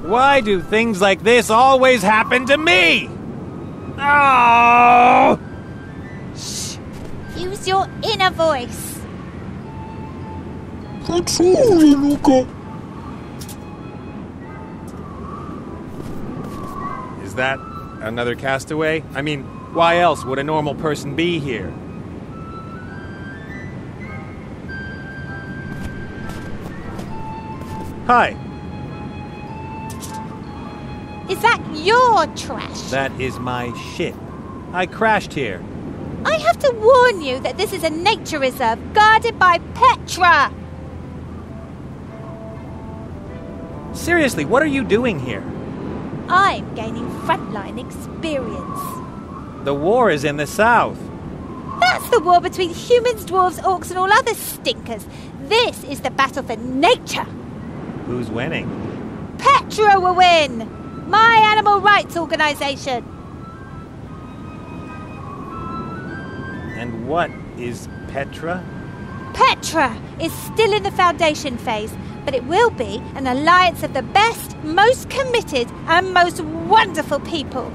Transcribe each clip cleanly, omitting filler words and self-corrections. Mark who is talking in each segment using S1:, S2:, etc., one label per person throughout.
S1: Why do things like this always happen to me? Oh!
S2: Shh! Use your inner voice.
S1: Is that another castaway? I mean, why else would a normal person be here? Hi.
S2: Is that your trash?
S1: That is my ship. I crashed here.
S2: I have to warn you that this is a nature reserve guarded by Petra.
S1: Seriously, what are you doing here?
S2: I'm gaining frontline experience.
S1: The war is in the south.
S2: That's the war between humans, dwarves, orcs and all other stinkers. This is the battle for nature.
S1: Who's winning?
S2: Petra will win! My animal rights organisation.
S1: And what is Petra?
S2: Petra is still in the foundation phase, but it will be an alliance of the best, most committed and most wonderful people.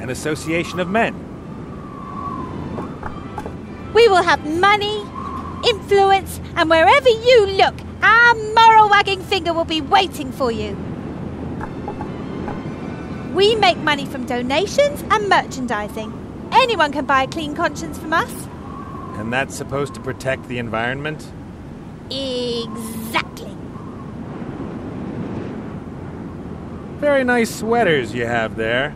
S1: An association of men.
S2: We will have money, influence, and wherever you look, our moral wagging finger will be waiting for you. We make money from donations and merchandising. Anyone can buy a clean conscience from us.
S1: And that's supposed to protect the environment?
S2: Exactly.
S1: Very nice sweaters you have there.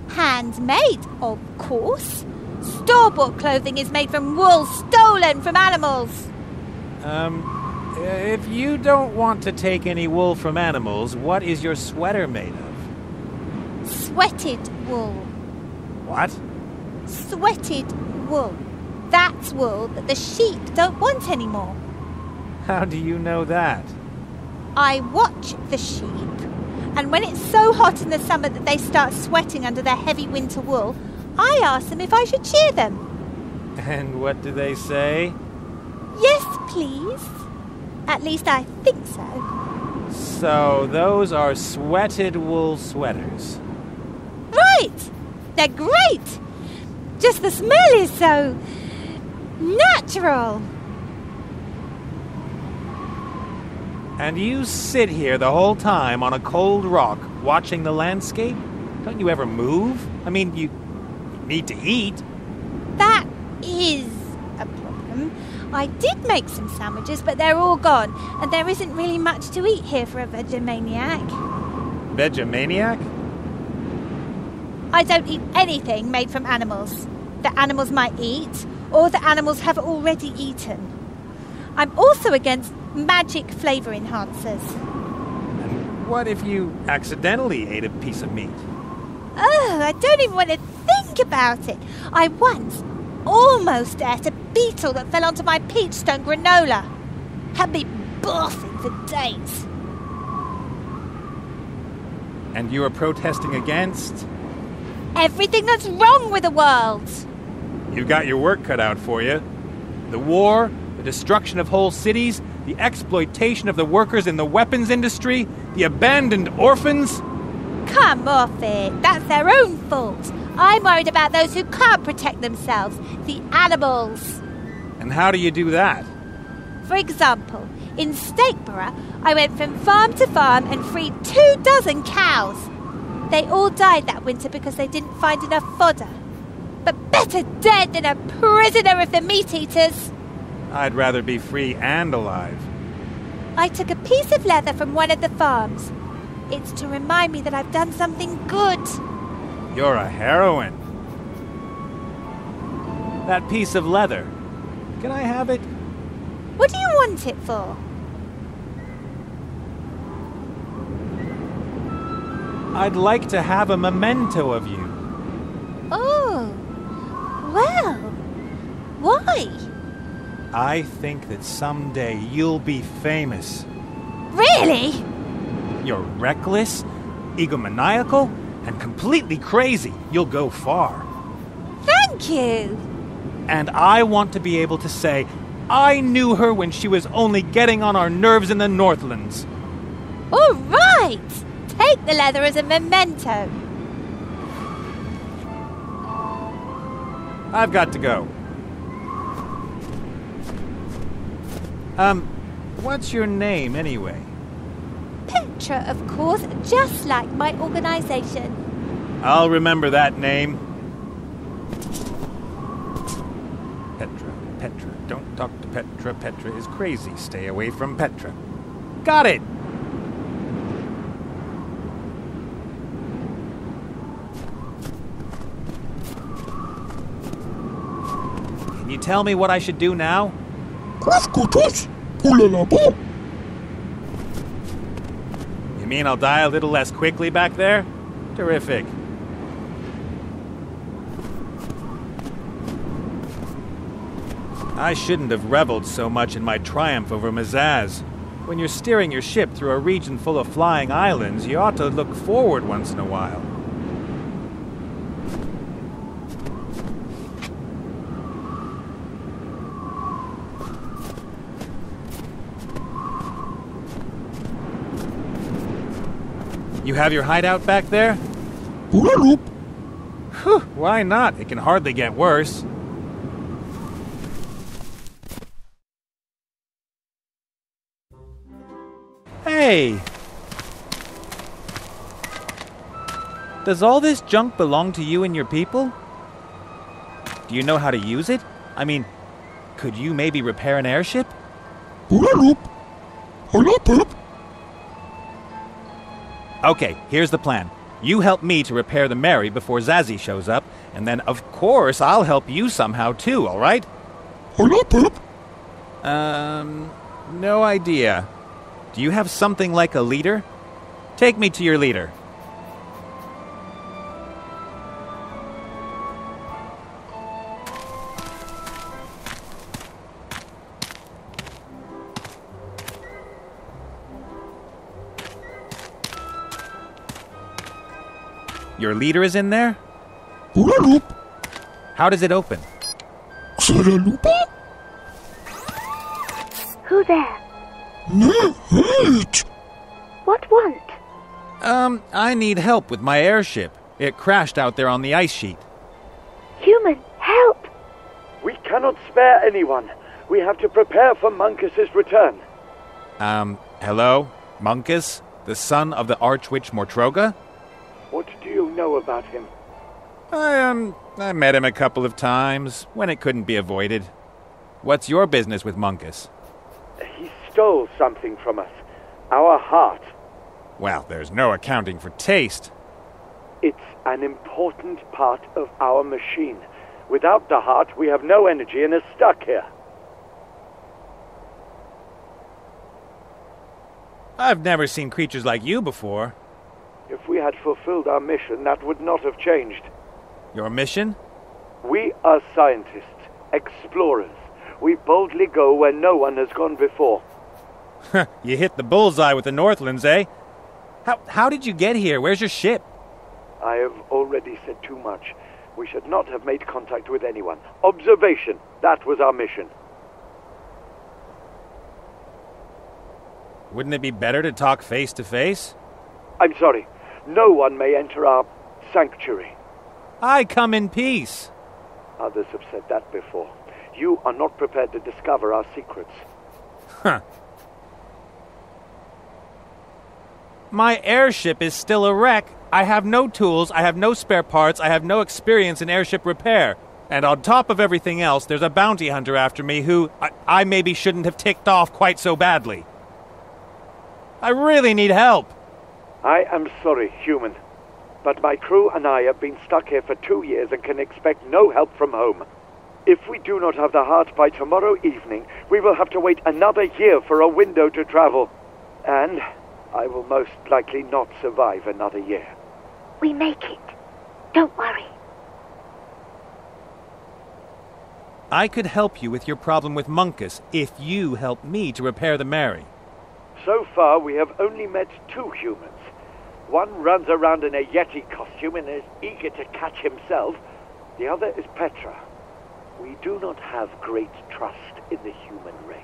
S2: Handmade, of course. Store-bought clothing is made from wool stolen from animals.
S1: If you don't want to take any wool from animals, what is your sweater made of?
S2: Sweated wool.
S1: What?
S2: Sweated wool. That's wool that the sheep don't want anymore.
S1: How do you know that?
S2: I watch the sheep, and when it's so hot in the summer that they start sweating under their heavy winter wool, I ask them if I should shear them.
S1: And what do they say?
S2: Yes, please. At least I think so.
S1: So those are sweated wool sweaters.
S2: Right! They're great! Just the smell is so natural.
S1: And you sit here the whole time on a cold rock watching the landscape? Don't you ever move? I mean, you need to eat.
S2: That is a problem. I did make some sandwiches, but they're all gone, and there isn't really much to eat here for a vegemaniac.
S1: Vegemaniac?
S2: I don't eat anything made from animals that animals might eat, or that animals have already eaten. I'm also against magic flavour enhancers.
S1: And what if you accidentally ate a piece of meat?
S2: Oh, I don't even want to think about it. I once almost ate a beetle that fell onto my peachstone granola. Had me barfing for days.
S1: And you are protesting against?
S2: Everything that's wrong with the world.
S1: You've got your work cut out for you. The war, the destruction of whole cities, the exploitation of the workers in the weapons industry, the abandoned orphans.
S2: Come off it. That's their own fault. I'm worried about those who can't protect themselves, the animals.
S1: And how do you do that?
S2: For example, in Stakeborough, I went from farm to farm and freed 24 cows. They all died that winter because they didn't find enough fodder. But better dead than a prisoner of the meat-eaters.
S1: I'd rather be free and alive.
S2: I took a piece of leather from one of the farms. It's to remind me that I've done something good.
S1: You're a heroine. That piece of leather. Can I have it?
S2: What do you want it for?
S1: I'd like to have a memento of you.
S2: Oh, well, why?
S1: I think that someday you'll be famous.
S2: Really?
S1: You're reckless, egomaniacal, and completely crazy. You'll go far.
S2: Thank you.
S1: And I want to be able to say, I knew her when she was only getting on our nerves in the Northlands.
S2: All right. Take the leather as a memento.
S1: I've got to go. What's your name, anyway?
S2: Petra, of course, just like my organization.
S1: I'll remember that name. Petra. Don't talk to Petra. Petra is crazy. Stay away from Petra. Got it! Can you tell me what I should do now? You mean I'll die a little less quickly back there? Terrific. I shouldn't have reveled so much in my triumph over Mazaz. When you're steering your ship through a region full of flying islands, you ought to look forward once in a while. You have your hideout back there? Whew, why not? It can hardly get worse. Hey! Does all this junk belong to you and your people? Do you know how to use it? I mean, could you maybe repair an airship? Okay, here's the plan. You help me to repair the Mary before Zazie shows up, and then of course I'll help you somehow too, alright? No idea. Do you have something like a leader? Take me to your leader. Your leader is in there? How does it open?
S3: Who there? Mage! What want?
S1: I need help with my airship. It crashed out there on the ice sheet.
S3: Human, help!
S4: We cannot spare anyone. We have to prepare for Munkus's return.
S1: Hello? Munkus? The son of the Archwitch Mortroga?
S4: What do you know about him?
S1: I met him a couple of times, when it couldn't be avoided. What's your business with Munkus?
S4: He stole something from us. Our heart.
S1: Well, there's no accounting for taste.
S4: It's an important part of our machine. Without the heart, we have no energy and are stuck here.
S1: I've never seen creatures like you before.
S4: If we had fulfilled our mission, that would not have changed.
S1: Your mission?
S4: We are scientists, explorers. We boldly go where no one has gone before.
S1: You hit the bullseye with the Northlands, eh? How did you get here? Where's your ship?
S4: I have already said too much. We should not have made contact with anyone. Observation, that was our mission.
S1: Wouldn't it be better to talk face to face?
S4: I'm sorry. No one may enter our sanctuary.
S1: I come in peace.
S4: Others have said that before. You are not prepared to discover our secrets.
S1: Huh. My airship is still a wreck. I have no tools, I have no spare parts, I have no experience in airship repair. And on top of everything else, there's a bounty hunter after me who I maybe shouldn't have ticked off quite so badly. I really need help.
S4: I am sorry, human. But my crew and I have been stuck here for 2 years and can expect no help from home. If we do not have the heart by tomorrow evening, we will have to wait another year for a window to travel. And I will most likely not survive another year.
S3: We make it. Don't worry.
S1: I could help you with your problem with Munkus if you help me to repair the Mary.
S4: So far, we have only met 2 humans. One runs around in a Yeti costume and is eager to catch himself. The other is Petra. We do not have great trust in the human race.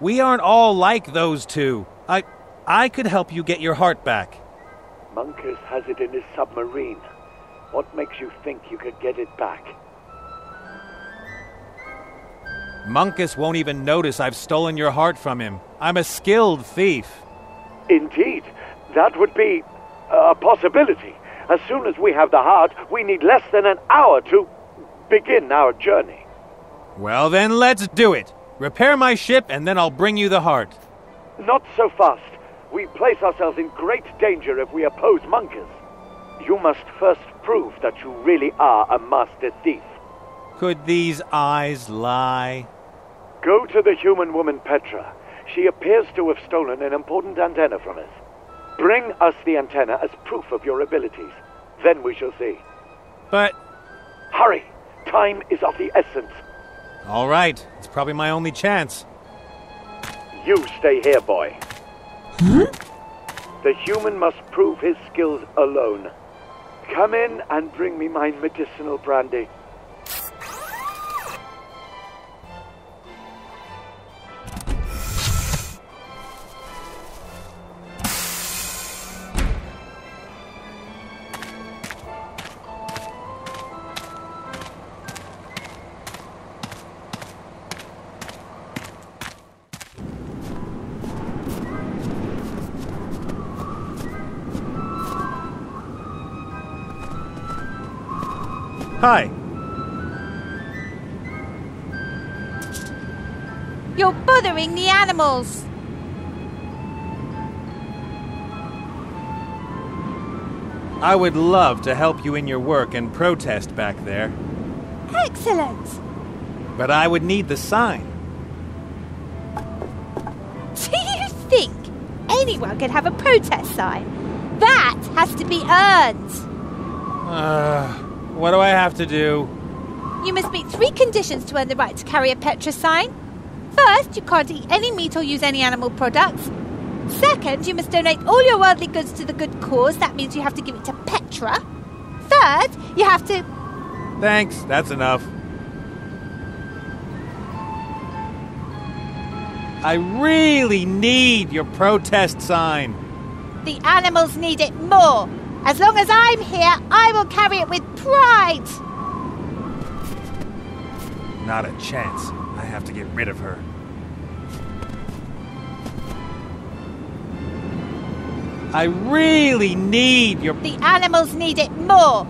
S1: We aren't all like those two. I could help you get your heart back.
S4: Monkus has it in his submarine. What makes you think you could get it back?
S1: Monkus won't even notice I've stolen your heart from him. I'm a skilled thief.
S4: Indeed, that would be a possibility. As soon as we have the heart, we need less than an hour to begin our journey.
S1: Well then, let's do it. Repair my ship and then I'll bring you the heart.
S4: Not so fast. We place ourselves in great danger if we oppose Monkus. You must first prove that you really are a master thief.
S1: Could these eyes lie?
S4: Go to the human woman Petra. She appears to have stolen an important antenna from us. Bring us the antenna as proof of your abilities. Then we shall see.
S1: But...
S4: Hurry! Time is of the essence.
S1: All right. It's probably my only chance.
S4: You stay here, boy. The human must prove his skills alone. Come in and bring me my medicinal brandy.
S1: Hi.
S2: You're bothering the animals.
S1: I would love to help you in your work and protest back there,
S2: Excellent.
S1: but I would need the sign.
S2: Do you think anyone can have a protest sign? That has to be earned.
S1: What do I have to do?
S2: You must meet 3 conditions to earn the right to carry a Petra sign. First, you can't eat any meat or use any animal products. Second, you must donate all your worldly goods to the good cause. That means you have to give it to Petra. Third, you have to...
S1: Thanks, that's enough. I really need your protest sign.
S2: The animals need it more. As long as I'm here, I will carry it with pride.
S1: Not a chance. I have to get rid of her. I really need your...
S2: The animals need it more.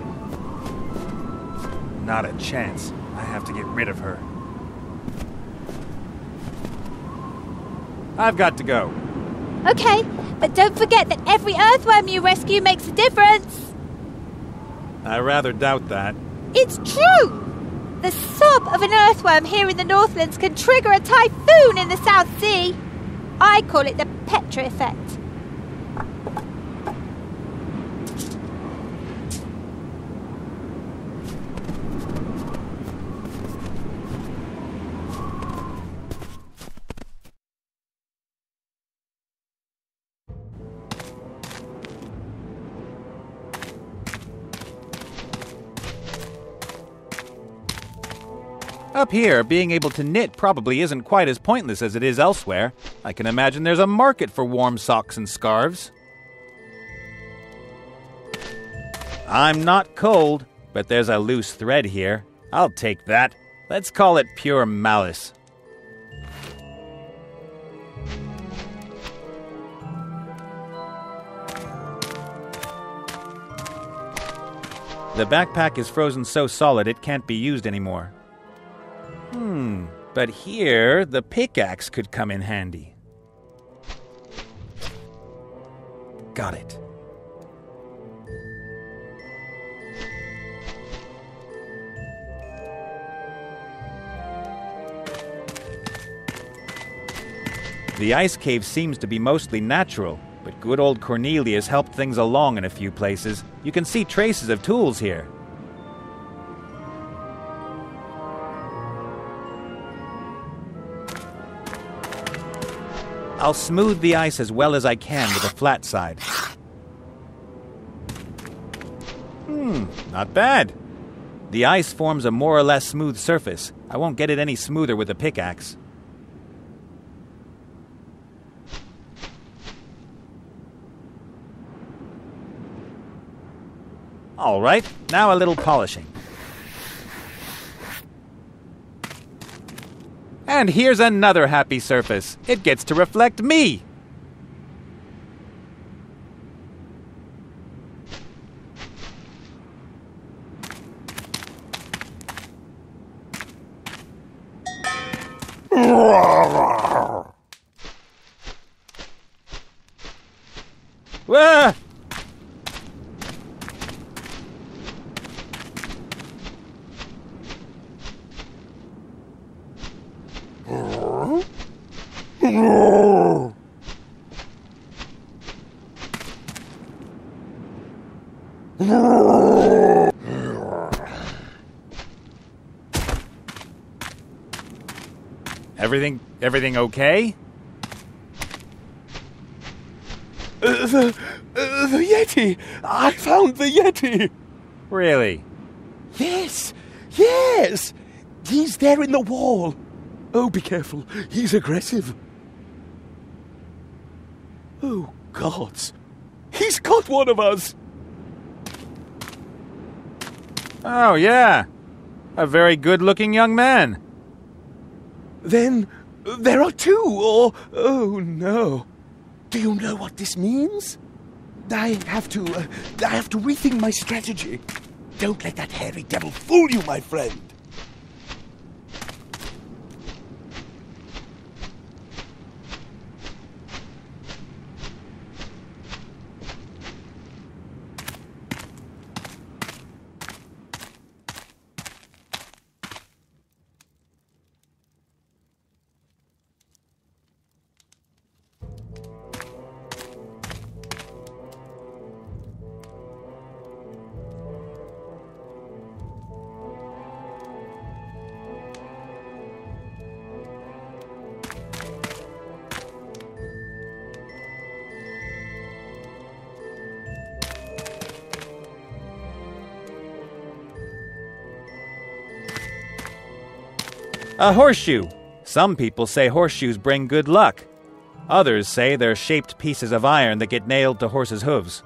S1: Not a chance. I have to get rid of her. I've got to go.
S2: Okay, but don't forget that every earthworm you rescue makes a difference.
S1: I rather doubt that.
S2: It's true! The sob of an earthworm here in the Northlands can trigger a typhoon in the South Sea. I call it the Petra effect.
S1: Up here, being able to knit probably isn't quite as pointless as it is elsewhere. I can imagine there's a market for warm socks and scarves. I'm not cold, but there's a loose thread here. I'll take that. Let's call it pure malice. The backpack is frozen so solid it can't be used anymore. But here, the pickaxe could come in handy. Got it. The ice cave seems to be mostly natural, but good old Cornelius helped things along in a few places. You can see traces of tools here. I'll smooth the ice as well as I can with a flat side. Not bad. The ice forms a more or less smooth surface. I won't get it any smoother with a pickaxe. All right, now a little polishing. And here's another happy surface. It gets to reflect me. Wah! Everything okay?
S5: The Yeti! I found the Yeti!
S1: Really?
S5: Yes! He's there in the wall. Oh, be careful. He's aggressive. Oh, gods. He's got one of us!
S1: Oh, yeah. A very good-looking young man.
S5: Then there are two, or... Oh, no. Do you know what this means? I have to rethink my strategy. Don't let that hairy devil fool you, my friend.
S1: A horseshoe. Some people say horseshoes bring good luck. Others say they're shaped pieces of iron that get nailed to horses' hooves.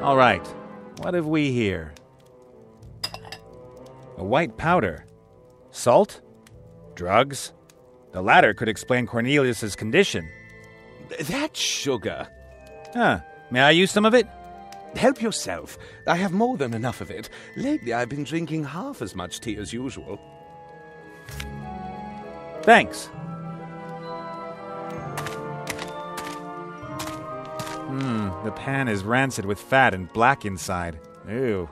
S1: All right, what have we here? A white powder. Salt? Drugs? The latter could explain Cornelius's condition.
S5: That's sugar.
S1: Huh. May I use some of it?
S5: Help yourself. I have more than enough of it. Lately, I've been drinking half as much tea as usual.
S1: Thanks. The pan is rancid with fat and black inside. Ew.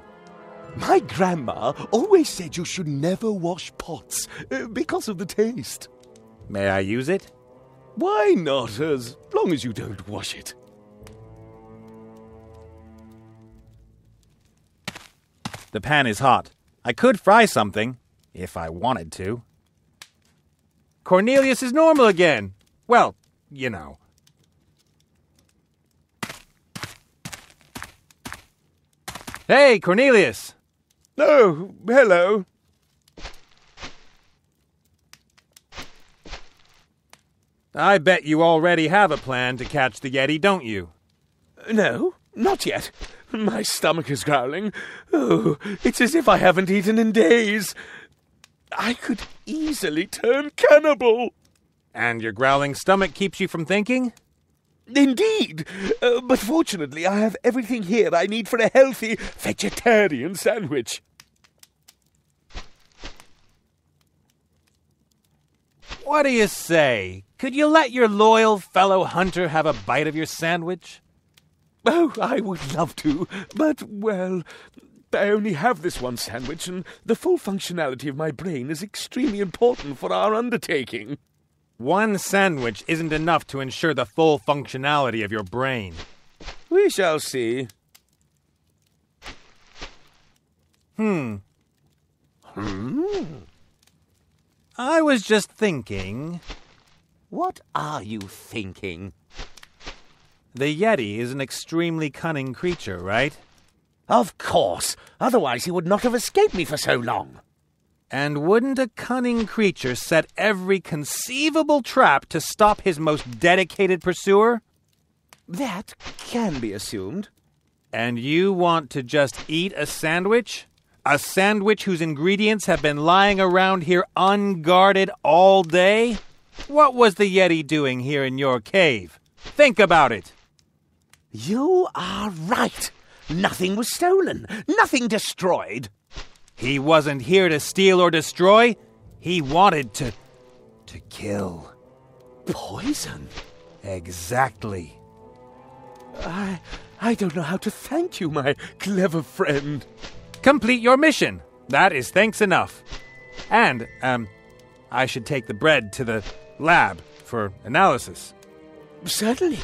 S5: My grandma always said you should never wash pots because of the taste.
S1: May I use it?
S5: Why not, as long as you don't wash it?
S1: The pan is hot. I could fry something, if I wanted to. Cornelius is normal again. Well, you know. Hey, Cornelius!
S5: Oh, hello.
S1: I bet you already have a plan to catch the Yeti, don't you?
S5: No, not yet. My stomach is growling. Oh, it's as if I haven't eaten in days. I could easily turn cannibal.
S1: And your growling stomach keeps you from thinking?
S5: Indeed. But fortunately, I have everything here I need for a healthy vegetarian sandwich.
S1: What do you say? Could you let your loyal fellow hunter have a bite of your sandwich?
S5: Oh, I would love to, but, well, I only have this one sandwich, and the full functionality of my brain is extremely important for our undertaking.
S1: One sandwich isn't enough to ensure the full functionality of your brain.
S5: We shall see.
S1: I was just thinking...
S5: What are you thinking?
S1: The Yeti is an extremely cunning creature, right?
S5: Of course. Otherwise he would not have escaped me for so long.
S1: And wouldn't a cunning creature set every conceivable trap to stop his most dedicated pursuer?
S5: That can be assumed.
S1: And you want to just eat a sandwich? A sandwich whose ingredients have been lying around here unguarded all day? What was the Yeti doing here in your cave? Think about it.
S5: You are right. Nothing was stolen. Nothing destroyed.
S1: He wasn't here to steal or destroy. He wanted to kill.
S5: Poison?
S1: Exactly.
S5: I don't know how to thank you, my clever friend.
S1: Complete your mission. That is thanks enough. And, I should take the bread to the lab for analysis.
S5: Certainly.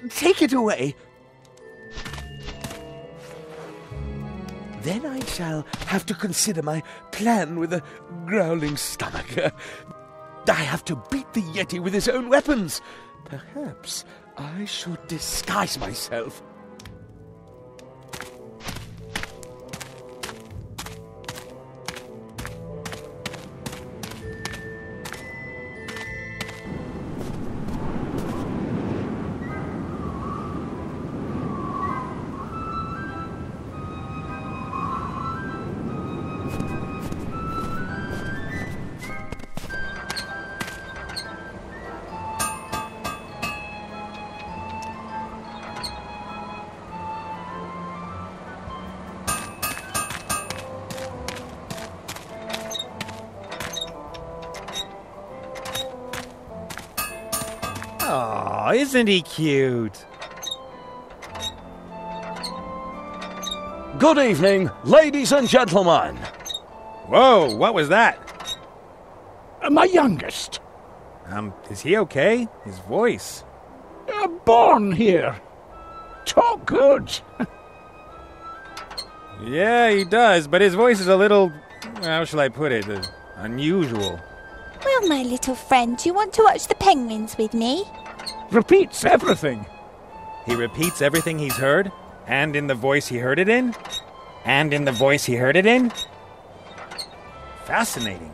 S5: Take it away. Then I shall have to consider my plan with a growling stomach. I have to beat the Yeti with his own weapons. Perhaps I should disguise myself.
S1: Aw, isn't he cute?
S6: Good evening, ladies and gentlemen.
S1: Whoa, what was that?
S7: My youngest.
S1: Is he okay? His voice.
S7: Born here. Talk good.
S1: Yeah, he does, but his voice is a little, how shall I put it, unusual.
S2: Well, my little friend, do you want to watch the penguins with me?
S7: Repeats everything.
S1: He repeats everything he's heard, and in the voice he heard it in, and in the voice he heard it in. Fascinating.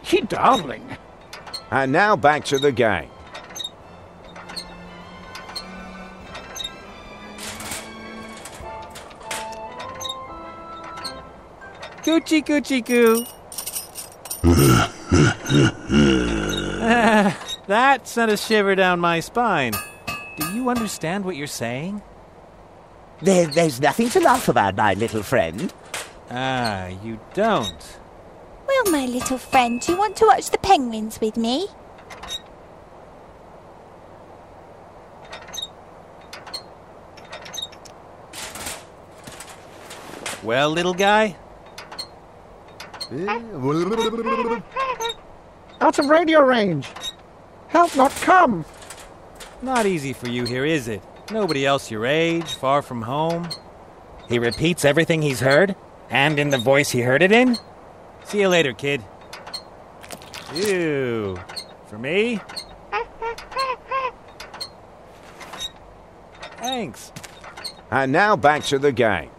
S7: He darling.
S6: And now back to the game.
S1: Coochie coochie coo. That sent a shiver down my spine. Do you understand what you're saying?
S8: There's nothing to laugh about, my little friend.
S1: Ah, you don't.
S2: Well, my little friend, do you want to watch the penguins with me?
S1: Well, little guy?
S7: Out of radio range. Help not come.
S1: Not easy for you here, is it? Nobody else your age, far from home. He repeats everything he's heard, and in the voice he heard it in? See you later, kid. Ew. For me? Thanks.
S6: And now back to the game.